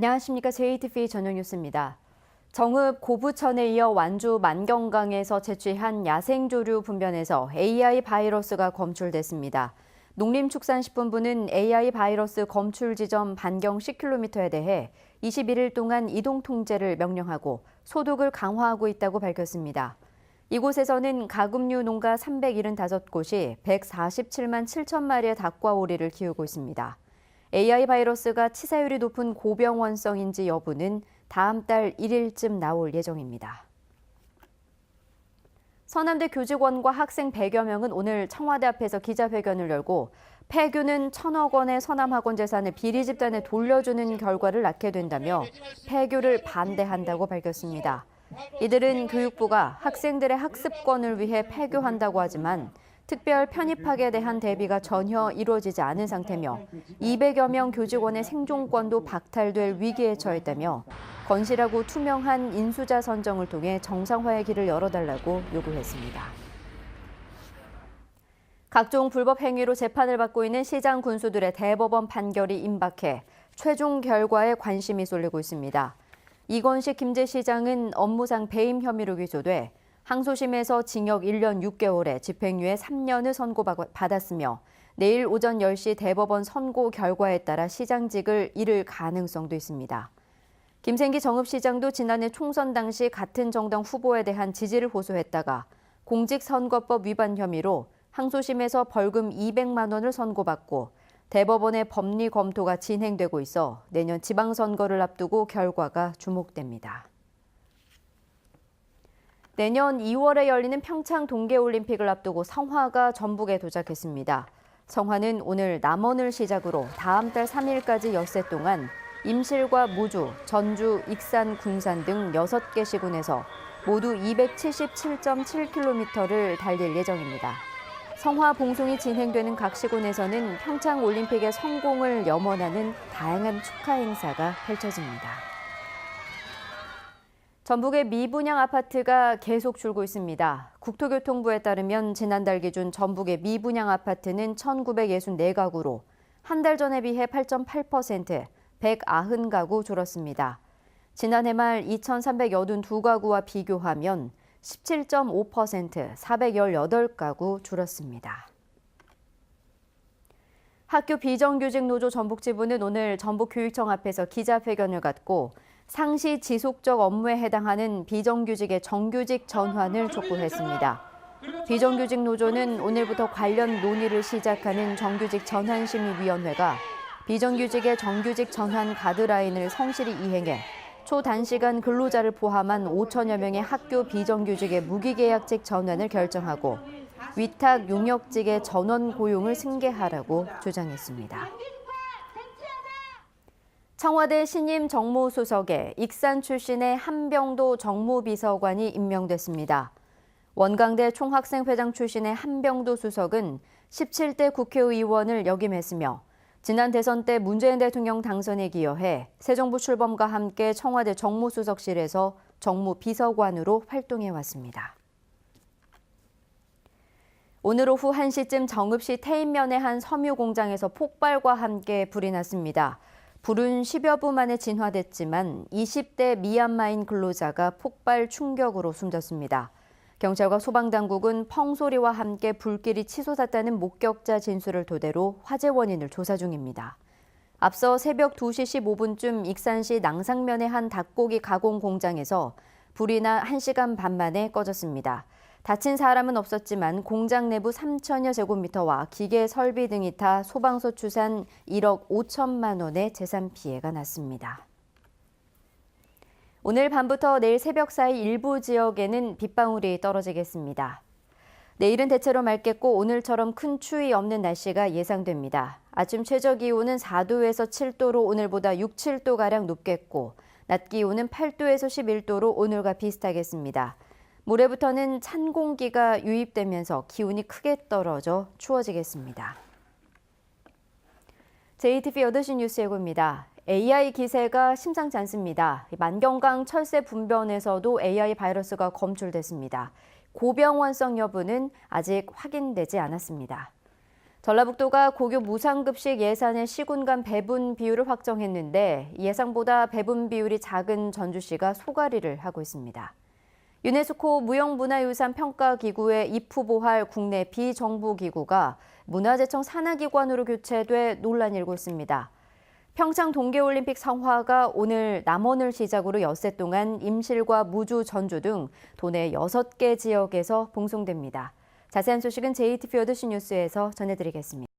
안녕하십니까. JTV 저녁 뉴스입니다. 정읍 고부천에 이어 완주 만경강에서 채취한 야생조류 분변에서 AI 바이러스가 검출됐습니다. 농림축산식품부는 AI 바이러스 검출 지점 반경 10km에 대해 21일 동안 이동 통제를 명령하고 소독을 강화하고 있다고 밝혔습니다. 이곳에서는 가금류 농가 375곳이 147만 7천 마리의 닭과 오리를 키우고 있습니다. AI 바이러스가 치사율이 높은 고병원성인지 여부는 다음 달 1일쯤 나올 예정입니다. 서남대 교직원과 학생 100여 명은 오늘 청와대 앞에서 기자회견을 열고 폐교는 1,000억 원의 서남학원 재산을 비리 집단에 돌려주는 결과를 낳게 된다며 폐교를 반대한다고 밝혔습니다. 이들은 교육부가 학생들의 학습권을 위해 폐교한다고 하지만 특별 편입학에 대한 대비가 전혀 이루어지지 않은 상태며 200여 명 교직원의 생존권도 박탈될 위기에 처했다며 건실하고 투명한 인수자 선정을 통해 정상화의 길을 열어달라고 요구했습니다. 각종 불법 행위로 재판을 받고 있는 시장 군수들의 대법원 판결이 임박해 최종 결과에 관심이 쏠리고 있습니다. 이건식 김제시장은 업무상 배임 혐의로 기소돼 항소심에서 징역 1년 6개월에 집행유예 3년을 선고받았으며 내일 오전 10시 대법원 선고 결과에 따라 시장직을 잃을 가능성도 있습니다. 김생기 정읍시장도 지난해 총선 당시 같은 정당 후보에 대한 지지를 호소했다가 공직선거법 위반 혐의로 항소심에서 벌금 200만 원을 선고받고 대법원의 법리 검토가 진행되고 있어 내년 지방선거를 앞두고 결과가 주목됩니다. 내년 2월에 열리는 평창 동계올림픽을 앞두고 성화가 전북에 도착했습니다. 성화는 오늘 남원을 시작으로 다음 달 3일까지 엿새 동안 임실과 무주, 전주, 익산, 군산 등 6개 시군에서 모두 277.7km를 달릴 예정입니다. 성화 봉송이 진행되는 각 시군에서는 평창 올림픽의 성공을 염원하는 다양한 축하 행사가 펼쳐집니다. 전북의 미분양 아파트가 계속 줄고 있습니다. 국토교통부에 따르면 지난달 기준 전북의 미분양 아파트는 1,964가구로 한 달 전에 비해 8.8%, 190가구 줄었습니다. 지난해 말 2,382가구와 비교하면 17.5%, 418가구 줄었습니다. 학교 비정규직 노조 전북지부는 오늘 전북교육청 앞에서 기자회견을 갖고 상시 지속적 업무에 해당하는 비정규직의 정규직 전환을 촉구했습니다. 비정규직 노조는 오늘부터 관련 논의를 시작하는 정규직 전환심의위원회가 비정규직의 정규직 전환 가드라인을 성실히 이행해 초단시간 근로자를 포함한 5천여 명의 학교 비정규직의 무기계약직 전환을 결정하고 위탁 용역직의 전원 고용을 승계하라고 주장했습니다. 청와대 신임 정무수석에 익산 출신의 한병도 정무비서관이 임명됐습니다. 원광대 총학생회장 출신의 한병도 수석은 17대 국회의원을 역임했으며 지난 대선 때 문재인 대통령 당선에 기여해 새 정부 출범과 함께 청와대 정무수석실에서 정무비서관으로 활동해왔습니다. 오늘 오후 1시쯤 정읍시 태인면의 한 섬유 공장에서 폭발과 함께 불이 났습니다. 불은 10여 분 만에 진화됐지만 20대 미얀마인 근로자가 폭발 충격으로 숨졌습니다. 경찰과 소방당국은 펑소리와 함께 불길이 치솟았다는 목격자 진술을 토대로 화재 원인을 조사 중입니다. 앞서 새벽 2시 15분쯤 익산시 낭상면의 한 닭고기 가공 공장에서 불이 나 1시간 반 만에 꺼졌습니다. 다친 사람은 없었지만 공장 내부 3천여 제곱미터와 기계 설비 등이 타 소방서 추산 1억 5천만 원의 재산 피해가 났습니다. 오늘 밤부터 내일 새벽 사이 일부 지역에는 빗방울이 떨어지겠습니다. 내일은 대체로 맑겠고 오늘처럼 큰 추위 없는 날씨가 예상됩니다. 아침 최저 기온은 4도에서 7도로 오늘보다 6, 7도가량 높겠고 낮 기온은 8도에서 11도로 오늘과 비슷하겠습니다. 모레부터는 찬 공기가 유입되면서 기온이 크게 떨어져 추워지겠습니다. JTV 8시 뉴스 예고입니다. AI 기세가 심상치 않습니다. 만경강 철새 분변에서도 AI 바이러스가 검출됐습니다. 고병원성 여부는 아직 확인되지 않았습니다. 전라북도가 고교 무상급식 예산의 시군 간 배분 비율을 확정했는데 예상보다 배분 비율이 작은 전주시가 소가리를 하고 있습니다. 유네스코 무형문화유산 평가기구에 입후보할 국내 비정부 기구가 문화재청 산하기관으로 교체돼 논란이 일고 있습니다. 평창 동계올림픽 성화가 오늘 남원을 시작으로 엿새 동안 임실과 무주, 전주 등 도내 6개 지역에서 봉송됩니다. 자세한 소식은 JTBC 뉴스에서 전해드리겠습니다.